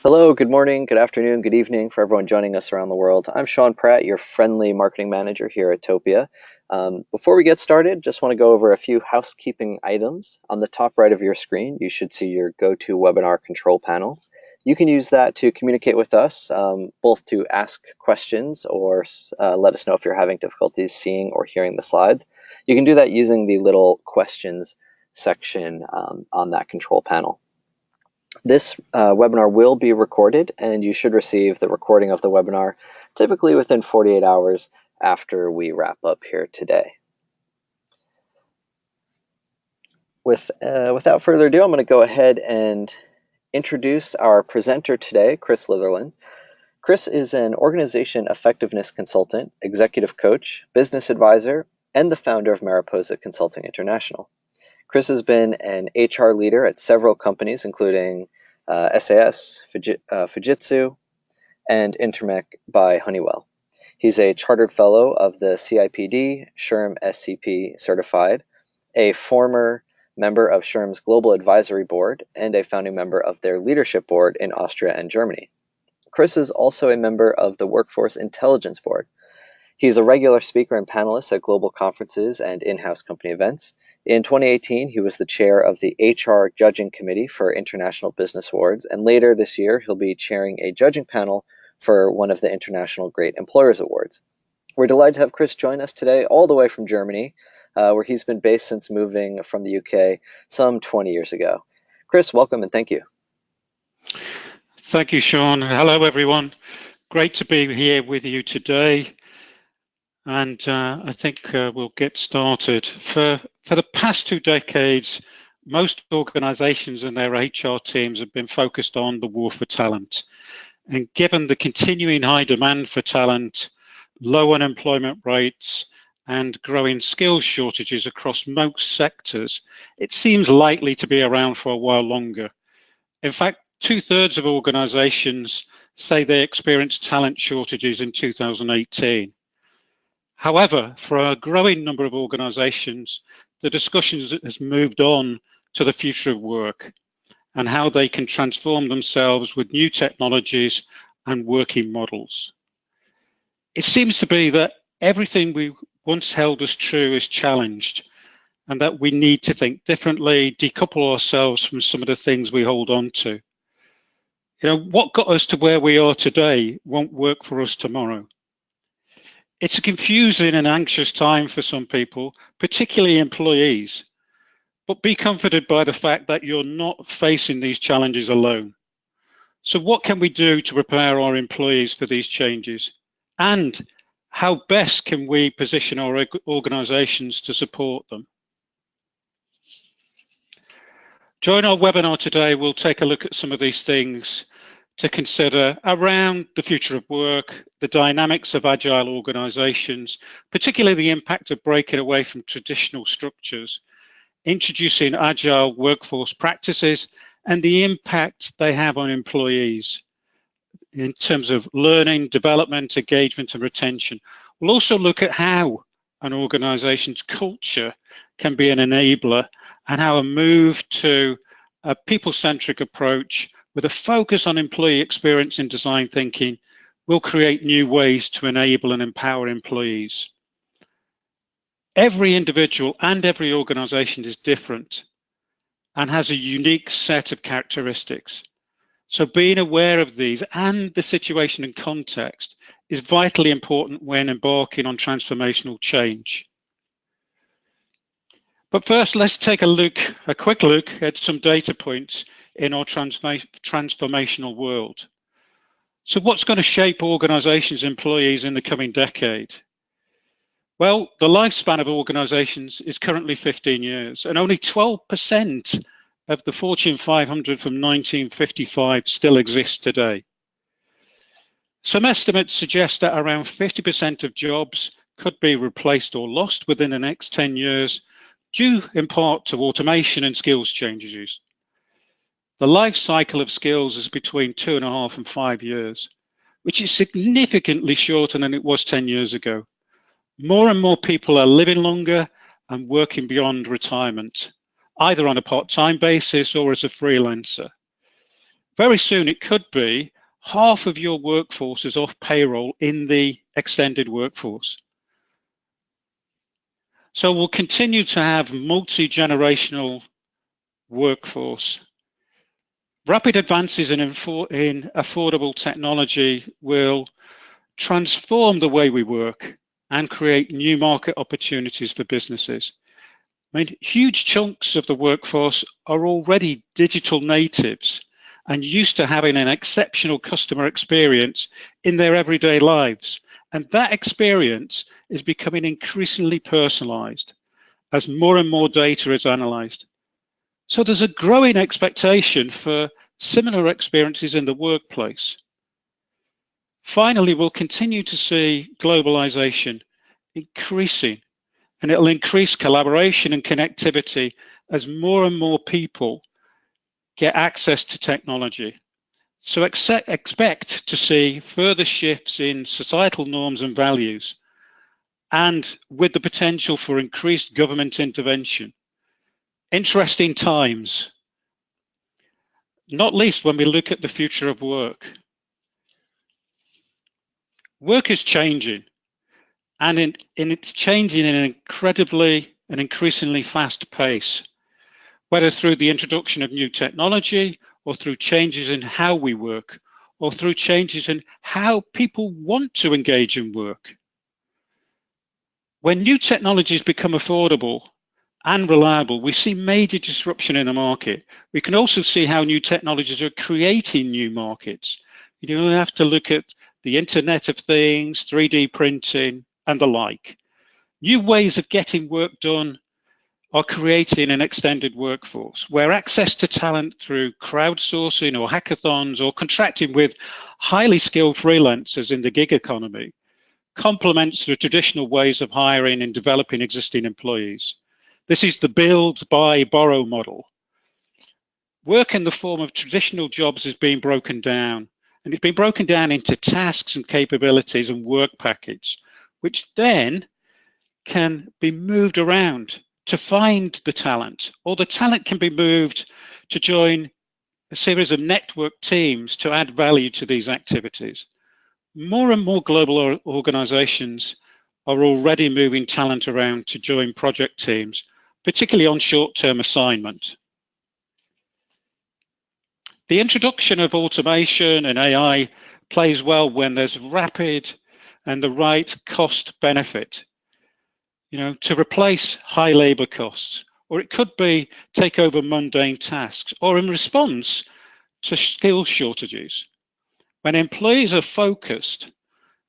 Hello, good morning, good afternoon, good evening for everyone joining us around the world. I'm Sean Pratt, your friendly marketing manager here at Topia. Before we get started, just want to go over a few housekeeping items. On the top right of your screen, you should see your GoToWebinar control panel. You can use that to communicate with us, both to ask questions or let us know if you're having difficulties seeing or hearing the slides. You can do that using the little questions section on that control panel. This webinar will be recorded, and you should receive the recording of the webinar typically within 48 hours after we wrap up here today. Without further ado, I'm going to go ahead and introduce our presenter today, Chris Litherland. Chris is an organization effectiveness consultant, executive coach, business advisor, and the founder of Mariposa Consulting International. Chris has been an HR leader at several companies, including SAS, Fujitsu, and Intermec by Honeywell. He's a chartered fellow of the CIPD, SHRM SCP certified, a former member of SHRM's Global Advisory Board, and a founding member of their leadership board in Austria and Germany. Chris is also a member of the Workforce Intelligence Board. He's a regular speaker and panelist at global conferences and in-house company events. In 2018, he was the chair of the HR Judging Committee for International Business Awards, and later this year, he'll be chairing a judging panel for one of the International Great Employers Awards. We're delighted to have Chris join us today, all the way from Germany, where he's been based since moving from the UK some 20 years ago. Chris, welcome and thank you. Thank you, Sean. Hello, everyone. Great to be here with you today. And I think we'll get started. For the past 2 decades, most organizations and their HR teams have been focused on the war for talent. And given the continuing high demand for talent, low unemployment rates, and growing skills shortages across most sectors, it seems likely to be around for a while longer. In fact, 2/3 of organizations say they experienced talent shortages in 2018. However, for a growing number of organizations, the discussion has moved on to the future of work and how they can transform themselves with new technologies and working models. It seems to be that everything we once held as true is challenged, and that we need to think differently, decouple ourselves from some of the things we hold on to. What got us to where we are today won't work for us tomorrow. It's a confusing and anxious time for some people, particularly employees, but be comforted by the fact that you're not facing these challenges alone. So what can we do to prepare our employees for these changes? And how best can we position our organizations to support them? During our webinar today, we'll take a look at some of these things to consider around the future of work, the dynamics of agile organizations, particularly the impact of breaking away from traditional structures, introducing agile workforce practices, and the impact they have on employees in terms of learning, development, engagement, and retention. We'll also look at how an organization's culture can be an enabler and how a move to a people-centric approach with a focus on employee experience and design thinking will create new ways to enable and empower employees. Every individual and every organization is different and has a unique set of characteristics. So being aware of these and the situation and context is vitally important when embarking on transformational change. But first, let's take a quick look at some data points in our transformational world. So what's going to shape organizations' employees in the coming decade? Well, the lifespan of organizations is currently 15 years, and only 12% of the Fortune 500 from 1955 still exist today. Some estimates suggest that around 50% of jobs could be replaced or lost within the next 10 years, due in part to automation and skills changes. The life cycle of skills is between 2.5 and 5 years, which is significantly shorter than it was 10 years ago. More and more people are living longer and working beyond retirement, either on a part-time basis or as a freelancer. Very soon it could be half of your workforce is off payroll in the extended workforce. So we'll continue to have multi-generational workforce. Rapid advances in affordable technology will transform the way we work and create new market opportunities for businesses. I mean, huge chunks of the workforce are already digital natives and used to having an exceptional customer experience in their everyday lives. And that experience is becoming increasingly personalized as more and more data is analyzed. So there's a growing expectation for similar experiences in the workplace. Finally, we'll continue to see globalization increasing, and it'll increase collaboration and connectivity as more and more people get access to technology. So expect to see further shifts in societal norms and values, and with the potential for increased government intervention. Interesting times, not least when we look at the future of work. Work is changing, and it's changing in an increasingly fast pace, whether through the introduction of new technology, or through changes in how we work, or through changes in how people want to engage in work. When new technologies become affordable and reliable, we see major disruption in the market. We can also see how new technologies are creating new markets. You don't have to look at the Internet of Things, 3D printing, and the like. New ways of getting work done are creating an extended workforce where access to talent through crowdsourcing or hackathons or contracting with highly skilled freelancers in the gig economy complements the traditional ways of hiring and developing existing employees. This is the build, buy, borrow model. Work in the form of traditional jobs is being broken down, and it's been broken down into tasks and capabilities and work packets, which then can be moved around to find the talent, or the talent can be moved to join a series of network teams to add value to these activities. More and more global organizations are already moving talent around to join project teams, particularly on short-term assignment. The introduction of automation and AI plays well when there's rapid and the right cost benefit, to replace high labor costs, or it could be take over mundane tasks, or in response to skill shortages. When employees are focused,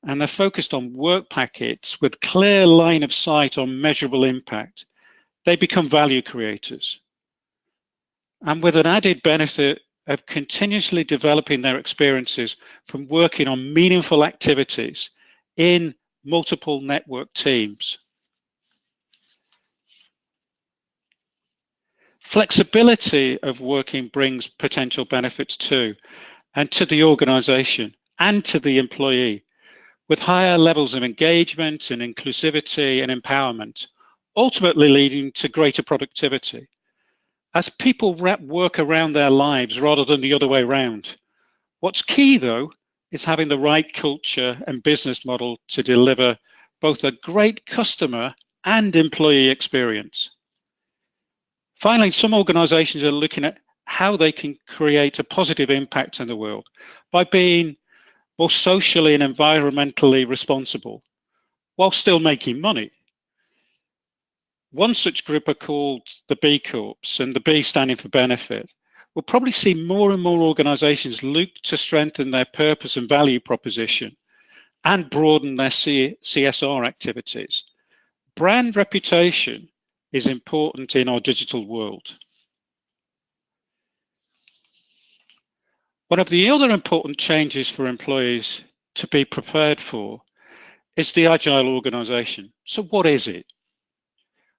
and they're focused on work packets with clear line of sight on measurable impact, they become value creators. And with an added benefit of continuously developing their experiences from working on meaningful activities in multiple network teams. Flexibility of working brings potential benefits too, and to the organization and to the employee, with higher levels of engagement and inclusivity and empowerment, ultimately leading to greater productivity. As people work around their lives rather than the other way around. What's key though is having the right culture and business model to deliver both a great customer and employee experience. Finally, some organizations are looking at how they can create a positive impact in the world by being more socially and environmentally responsible while still making money. One such group are called the B Corps, and the B standing for benefit. We'll probably see more and more organizations look to strengthen their purpose and value proposition and broaden their CSR activities. Brand reputation is important in our digital world. One of the other important changes for employees to be prepared for is the Agile organization. So what is it?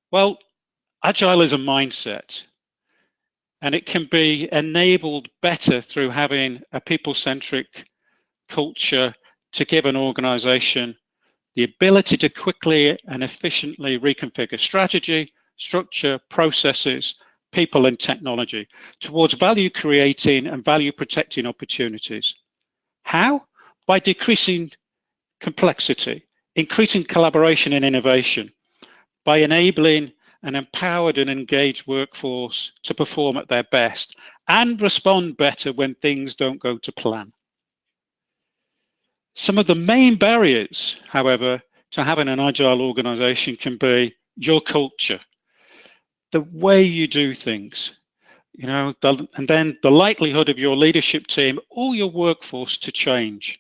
Well, Agile is a mindset, and it can be enabled better through having a people-centric culture to give an organization the ability to quickly and efficiently reconfigure strategy, structure, processes, people and technology towards value creating and value protecting opportunities. How? By decreasing complexity, increasing collaboration and innovation, by enabling an empowered and engaged workforce to perform at their best and respond better when things don't go to plan. Some of the main barriers, however, to having an agile organization can be your culture, the way you do things, and then the likelihood of your leadership team or your workforce to change,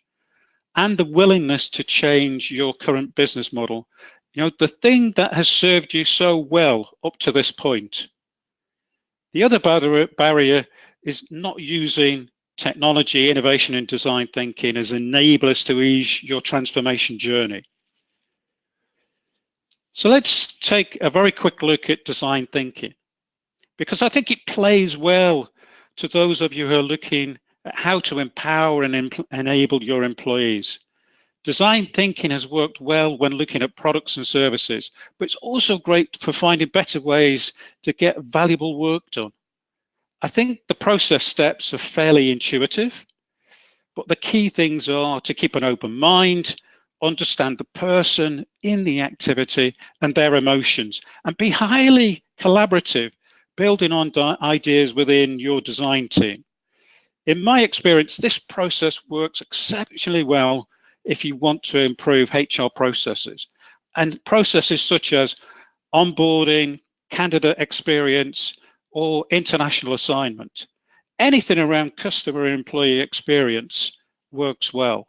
and the willingness to change your current business model. The thing that has served you so well up to this point. The other barrier is not using technology, innovation, and design thinking as enablers to ease your transformation journey. So let's take a very quick look at design thinking, because I think it plays well to those of you who are looking at how to empower and enable your employees. Design thinking has worked well when looking at products and services, but it's also great for finding better ways to get valuable work done. I think the process steps are fairly intuitive, but the key things are to keep an open mind, understand the person in the activity and their emotions, and be highly collaborative, building on ideas within your design team. In my experience, this process works exceptionally well if you want to improve HR processes, and processes such as onboarding, candidate experience, or international assignment. Anything around customer and employee experience works well.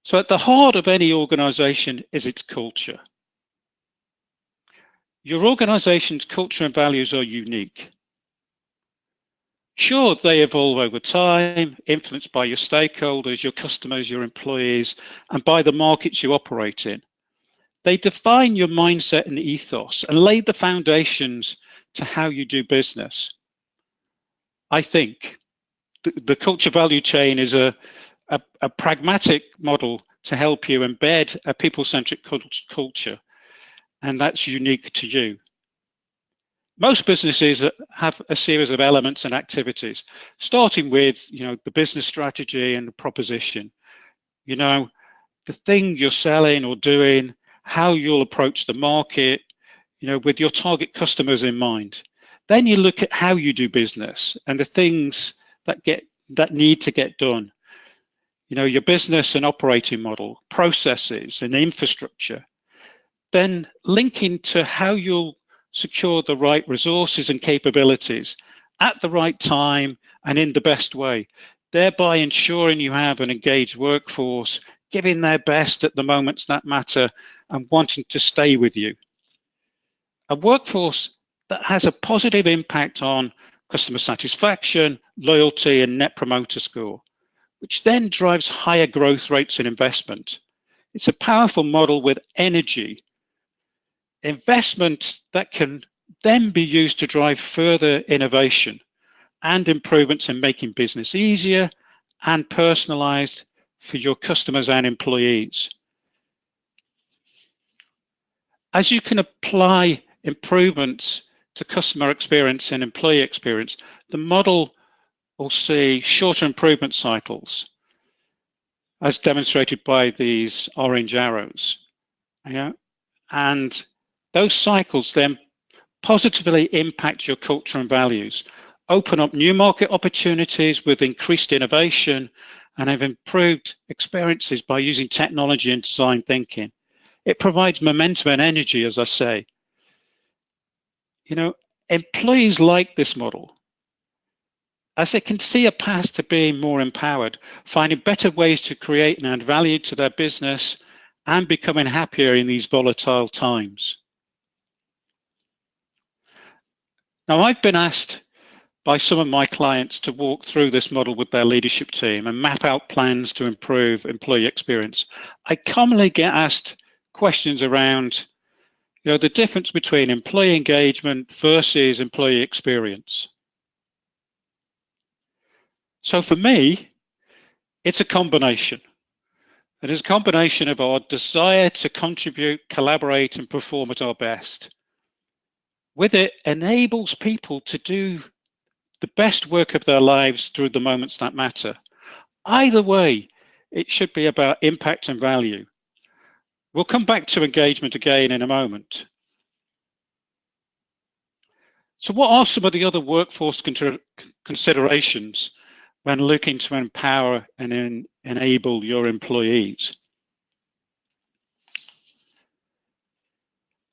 So at the heart of any organization is its culture. Your organization's culture and values are unique. Sure, they evolve over time, influenced by your stakeholders, your customers, your employees, and by the markets you operate in. They define your mindset and ethos and lay the foundations to how you do business. I think the culture value chain is a pragmatic model to help you embed a people-centric culture, and that's unique to you. Most businesses have a series of elements and activities, starting with the business strategy and the proposition. The thing you're selling or doing, how you'll approach the market, with your target customers in mind. Then you look at how you do business and the things that need to get done. Your business and operating model, processes and infrastructure. Then linking to how you'll secure the right resources and capabilities at the right time and in the best way, thereby ensuring you have an engaged workforce, giving their best at the moments that matter and wanting to stay with you. A workforce that has a positive impact on customer satisfaction, loyalty, and net promoter score, which then drives higher growth rates in investment. It's a powerful model with energy. Investment that can then be used to drive further innovation and improvements in making business easier and personalized for your customers and employees. As you can apply improvements to customer experience and employee experience, the model will see shorter improvement cycles, as demonstrated by these orange arrows. And those cycles then positively impact your culture and values, open up new market opportunities with increased innovation, and have improved experiences by using technology and design thinking. It provides momentum and energy, as I say. Employees like this model as they can see a path to being more empowered, finding better ways to create and add value to their business, and becoming happier in these volatile times. Now, I've been asked by some of my clients to walk through this model with their leadership team and map out plans to improve employee experience. I commonly get asked questions around the difference between employee engagement versus employee experience. So for me, it's a combination. It is a combination of our desire to contribute, collaborate, and perform at our best, with it, enables people to do the best work of their lives through the moments that matter. Either way, it should be about impact and value. We'll come back to engagement again in a moment. So what are some of the other workforce considerations when looking to empower and enable your employees?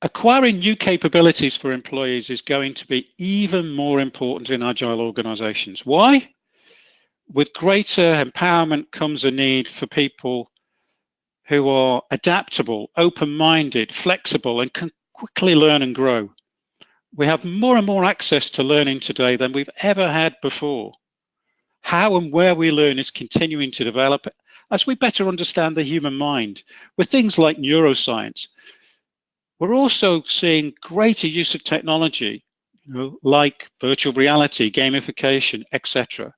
Acquiring new capabilities for employees is going to be even more important in agile organizations. Why? With greater empowerment comes a need for people who are adaptable, open-minded, flexible, and can quickly learn and grow. We have more and more access to learning today than we've ever had before. How and where we learn is continuing to develop as we better understand the human mind with things like neuroscience. We're also seeing greater use of technology, like virtual reality, gamification, etc.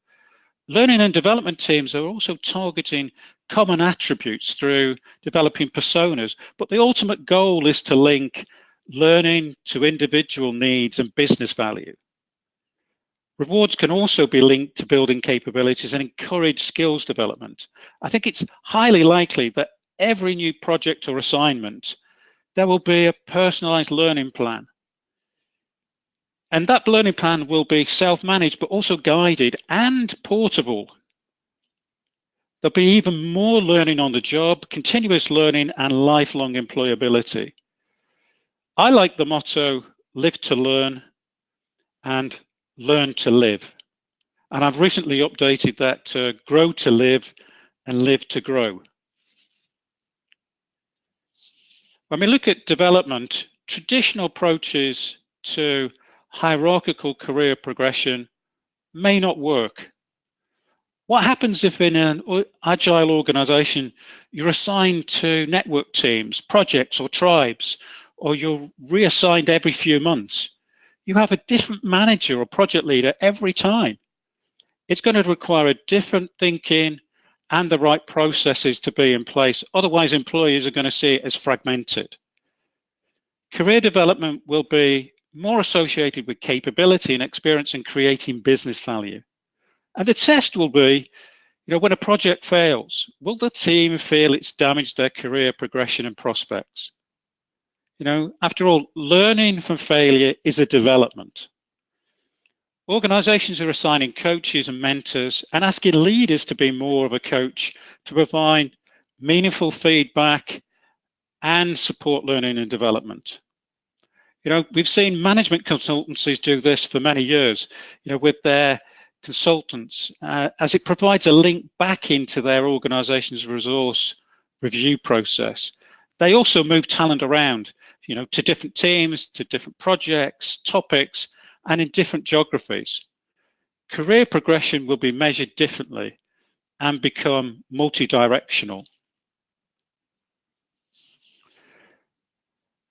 Learning and development teams are also targeting common attributes through developing personas, but the ultimate goal is to link learning to individual needs and business value. Rewards can also be linked to building capabilities and encourage skills development. I think it's highly likely that every new project or assignment, there will be a personalized learning plan. And that learning plan will be self-managed, but also guided and portable. There'll be even more learning on the job, continuous learning, and lifelong employability. I like the motto, live to learn and learn to live. And I've recently updated that to grow to live and live to grow. When we look at development, traditional approaches to hierarchical career progression may not work. What happens if in an agile organization you're assigned to network teams, projects, or tribes, or you're reassigned every few months? You have a different manager or project leader every time. It's going to require a different thinking and the right processes to be in place. Otherwise, employees are going to see it as fragmented. Career development will be more associated with capability and experience in creating business value. And the test will be, when a project fails, will the team feel it's damaged their career progression and prospects? After all, learning from failure is a development. Organizations are assigning coaches and mentors and asking leaders to be more of a coach to provide meaningful feedback and support learning and development. We've seen management consultancies do this for many years, with their consultants, as it provides a link back into their organization's resource review process. They also move talent around, to different teams, to different projects, topics, and in different geographies. Career progression will be measured differently and become multi-directional.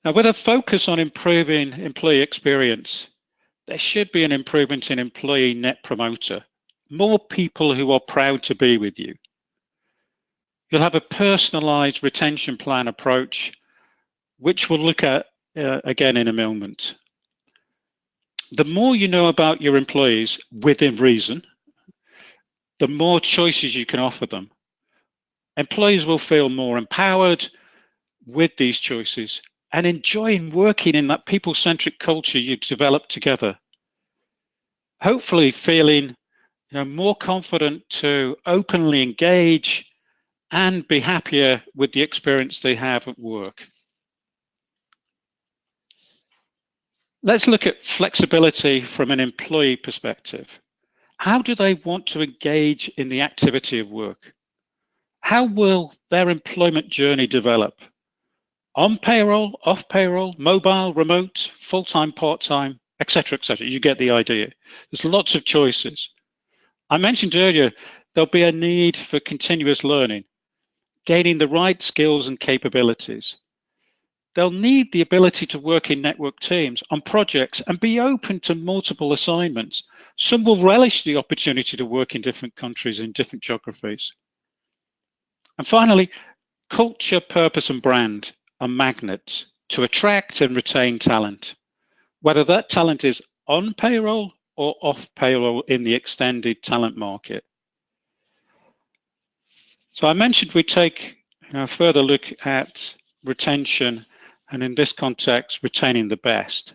Now, with a focus on improving employee experience, there should be an improvement in employee net promoter, more people who are proud to be with you. You'll have a personalized retention plan approach, which we'll look at again in a moment. The more you know about your employees within reason, the more choices you can offer them. Employees will feel more empowered with these choices and enjoying working in that people-centric culture you've developed together. Hopefully feeling more confident to openly engage and be happier with the experience they have at work. Let's look at flexibility from an employee perspective. How do they want to engage in the activity of work? How will their employment journey develop? On payroll, off payroll, mobile, remote, full-time, part-time, etc., etc. You get the idea. There's lots of choices. I mentioned earlier, there'll be a need for continuous learning, gaining the right skills and capabilities. They'll need the ability to work in network teams on projects and be open to multiple assignments. Some will relish the opportunity to work in different countries, in different geographies. And finally, culture, purpose, and brand are magnets to attract and retain talent. whether that talent is on payroll or off payroll in the extended talent market. So I mentioned we take a further look at retention, and in this context, retaining the best.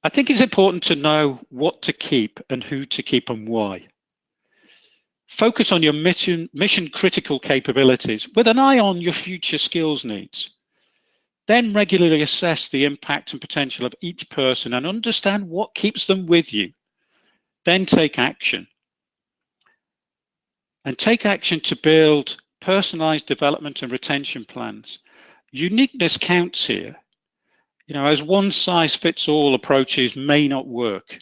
I think it's important to know what to keep and who to keep and why. Focus on your mission critical capabilities with an eye on your future skills needs. Then regularly assess the impact and potential of each person and understand what keeps them with you. Then take action. And take action to build personalized development and retention plans. Uniqueness counts here. As one size fits all approaches may not work.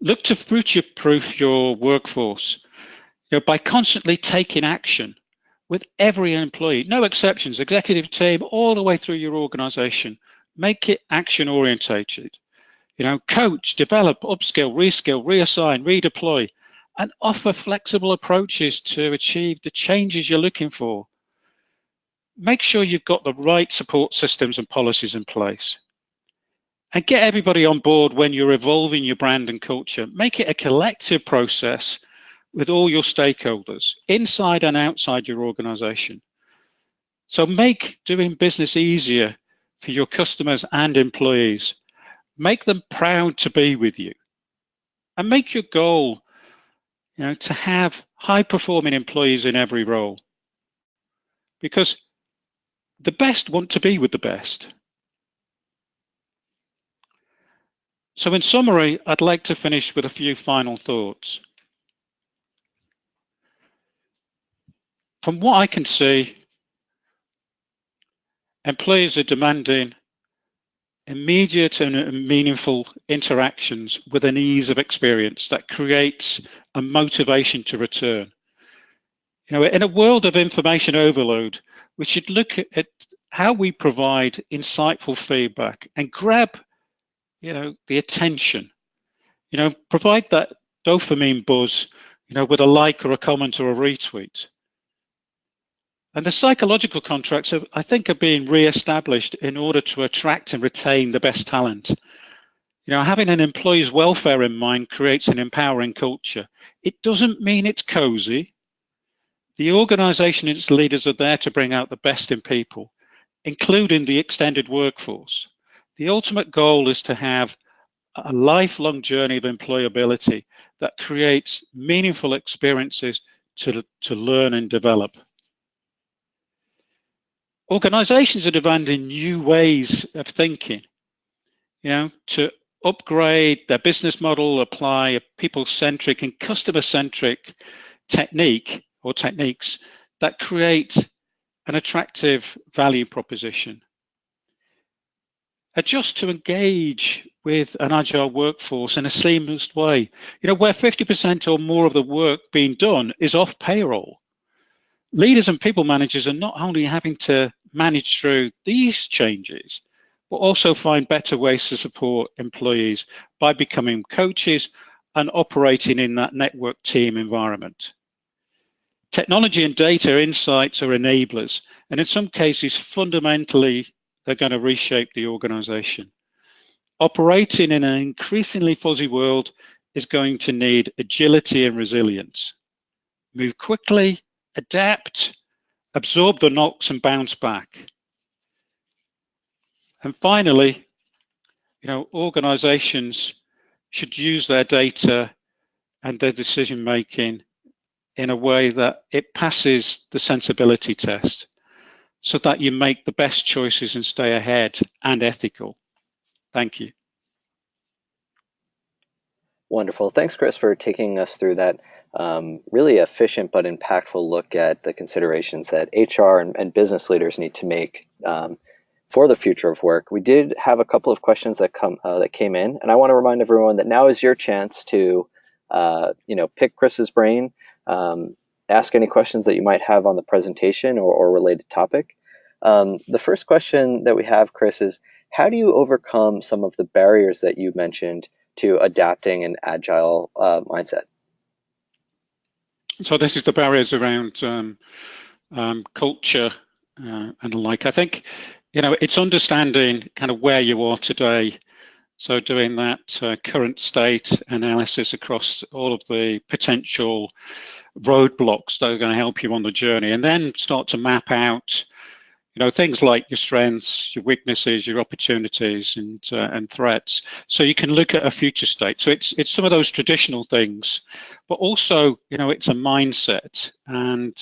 Look to future-proof your workforce by constantly taking action with every employee, no exceptions, executive team, all the way through your organization. Make it action-orientated. Coach, develop, upskill, reskill, reassign, redeploy, and offer flexible approaches to achieve the changes you're looking for. Make sure you've got the right support systems and policies in place. And get everybody on board when you're evolving your brand and culture. Make it a collective process with all your stakeholders, inside and outside your organization. So make doing business easier for your customers and employees. Make them proud to be with you. And make your goal, to have high-performing employees in every role. Because the best want to be with the best. So in summary, I'd like to finish with a few final thoughts. From what I can see, employees are demanding immediate and meaningful interactions with an ease of experience that creates a motivation to return. In a world of information overload, we should look at how we provide insightful feedback and grab, the attention. Provide that dopamine buzz, with a like or a comment or a retweet. And the psychological contracts, I think, are being re-established in order to attract and retain the best talent. Having an employee's welfare in mind creates an empowering culture. It doesn't mean it's cozy. The organization and its leaders are there to bring out the best in people, including the extended workforce. The ultimate goal is to have a lifelong journey of employability that creates meaningful experiences to learn and develop. Organizations are demanding new ways of thinking, to upgrade their business model, apply a people-centric and customer-centric technique or techniques that create an attractive value proposition. Adjust to engage with an agile workforce in a seamless way, where 50% or more of the work being done is off payroll. Leaders and people managers are not only having to manage through these changes, but also find better ways to support employees by becoming coaches and operating in that network team environment. Technology and data insights are enablers, and in some cases, fundamentally, they're going to reshape the organization. Operating in an increasingly fuzzy world is going to need agility and resilience. Move quickly, adapt, absorb the knocks and bounce back. And finally, organizations should use their data and their decision making in a way that it passes the sensibility test so that you make the best choices and stay ahead and ethical. Thank you. Wonderful. Thanks, Chris, for taking us through that really efficient but impactful look at the considerations that HR and business leaders need to make for the future of work. We did have a couple of questions that came in, and I want to remind everyone that now is your chance to pick Chris's brain, ask any questions that you might have on the presentation or related topic. The first question that we have, Chris, is how do you overcome some of the barriers that you mentioned to adapting an agile mindset? So this is the barriers around culture and the like. I think it's understanding kind of where you are today. So doing that current state analysis across all of the potential roadblocks that are going to help you on the journey, and then start to map out, things like your strengths, your weaknesses, your opportunities, and threats. So you can look at a future state. So it's some of those traditional things, but also, it's a mindset, and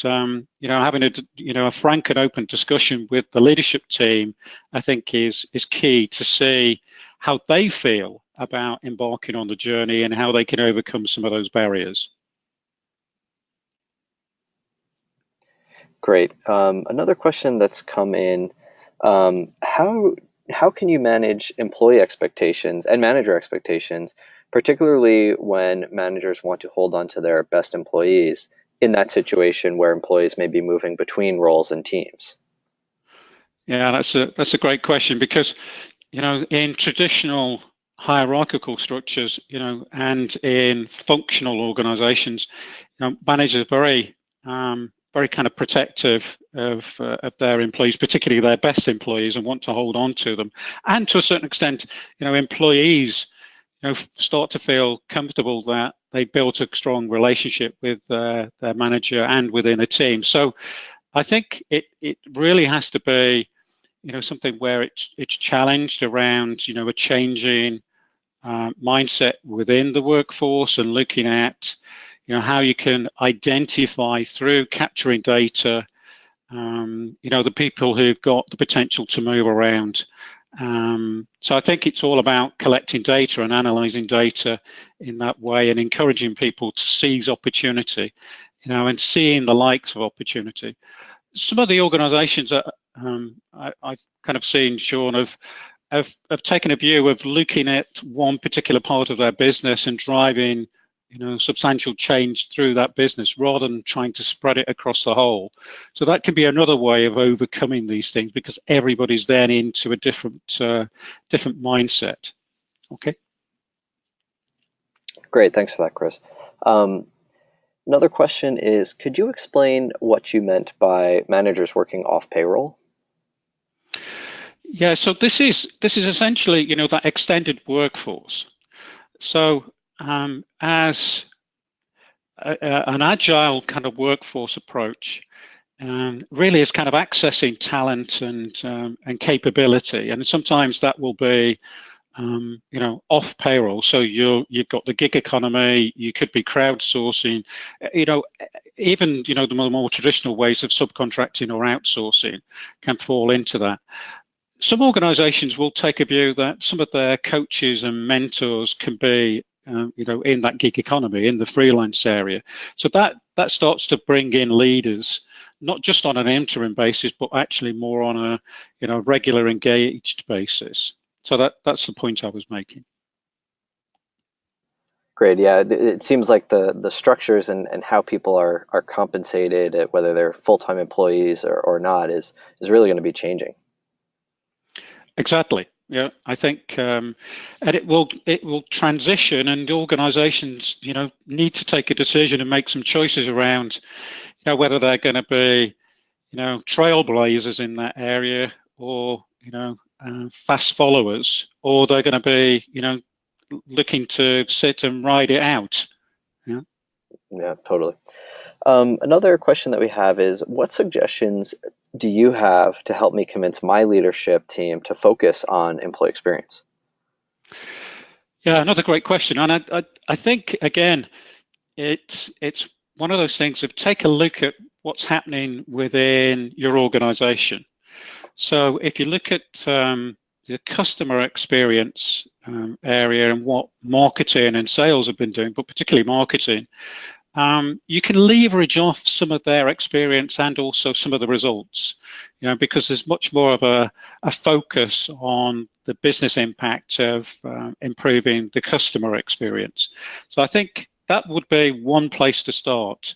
having a frank and open discussion with the leadership team, I think is key to see how they feel about embarking on the journey and how they can overcome some of those barriers. Great. Another question that's come in, how can you manage employee expectations and manager expectations, particularly when managers want to hold on to their best employees in that situation where employees may be moving between roles and teams? Yeah, that's a great question, because in traditional hierarchical structures, and in functional organizations, managers are very kind of protective of their employees, particularly their best employees, and want to hold on to them. And to a certain extent, employees, start to feel comfortable that they built a strong relationship with their manager and within a team. So I think it really has to be, something where it's challenged around, a changing mindset within the workforce, and looking at, how you can identify through capturing data, the people who've got the potential to move around. So I think it's all about collecting data and analyzing data in that way, and encouraging people to seize opportunity, and seeing the likes of opportunity. Some of the organizations that I've kind of seen, Sean, have taken a view of looking at one particular part of their business and driving, substantial change through that business, rather than trying to spread it across the whole. So that can be another way of overcoming these things, because everybody's then into a different mindset. Okay. Great, thanks for that, Chris. Another question is, could you explain what you meant by managers working off payroll? Yeah, so this is essentially, that extended workforce. So as an agile kind of workforce approach, really is kind of accessing talent and capability, and sometimes that will be off payroll. So you've got the gig economy. You could be crowdsourcing. Even the more traditional ways of subcontracting or outsourcing can fall into that. Some organizations will take a view that some of their coaches and mentors can be in that gig economy, in the freelance area. So that starts to bring in leaders, not just on an interim basis, but actually more on a regular engaged basis. So that's the point I was making. Great. Yeah, it seems like the structures and how people are compensated, whether they're full-time employees or not, is really going to be changing. Exactly. Yeah, I think, and it will transition, and organizations, need to take a decision and make some choices around, whether they're going to be, trailblazers in that area, or, fast followers, or they're going to be, looking to sit and ride it out. Yeah. Yeah, totally. Another question that we have is, what suggestions do you have to help me convince my leadership team to focus on employee experience? Yeah, another great question. And I think, again, it's one of those things of take a look at what's happening within your organization. So if you look at the customer experience area, and what marketing and sales have been doing, but particularly marketing, you can leverage off some of their experience and also some of the results, because there's much more of a focus on the business impact of improving the customer experience. So I think that would be one place to start.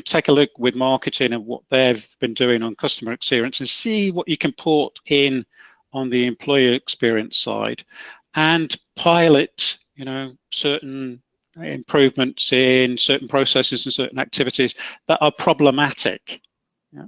Take a look with marketing and what they've been doing on customer experience, and see what you can put in on the employee experience side, and pilot, certain improvements in certain processes and certain activities that are problematic. Yeah.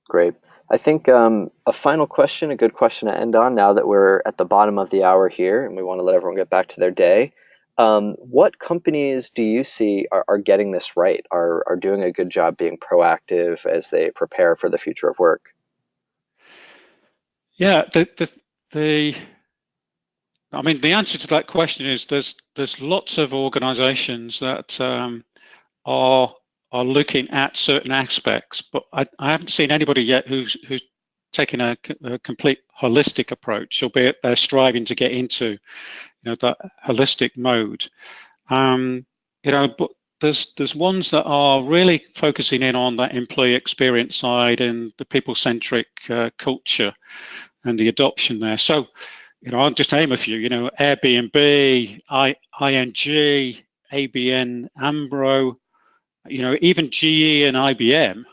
Great. I think a final question, a good question to end on now that we're at the bottom of the hour here and we want to let everyone get back to their day. What companies do you see are getting this right, are doing a good job being proactive as they prepare for the future of work? Yeah, the I mean, the answer to that question is there's lots of organizations that are are looking at certain aspects, but I haven't seen anybody yet who's taking a complete holistic approach, albeit they're striving to get into that holistic mode. But there's ones that are really focusing in on that employee experience side and the people-centric culture and the adoption there. So, I'll just name a few. Airbnb, ING, ABN AMRO, even GE and IBM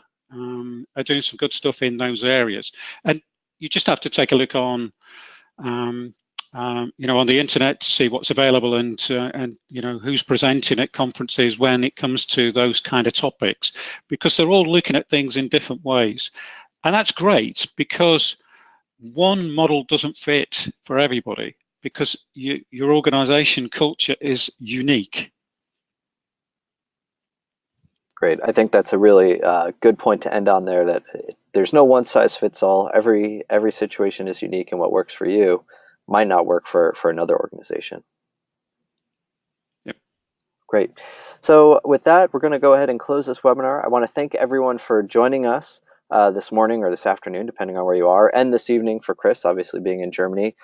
are doing some good stuff in those areas. And you just have to take a look on, on the internet to see what's available and who's presenting at conferences when it comes to those kind of topics, because they're all looking at things in different ways. And that's great because one model doesn't fit for everybody because your organization culture is unique. Great. I think that's a really good point to end on there. That there's no one size fits all. Every situation is unique, and what works for you might not work for another organization. Yep. Great. So with that, we're going to go ahead and close this webinar. I want to thank everyone for joining us this morning or this afternoon, depending on where you are, and this evening for Chris, obviously being in Germany.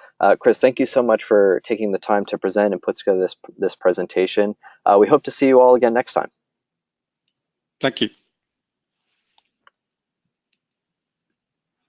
Chris, thank you so much for taking the time to present and put together this presentation. We hope to see you all again next time. Thank you.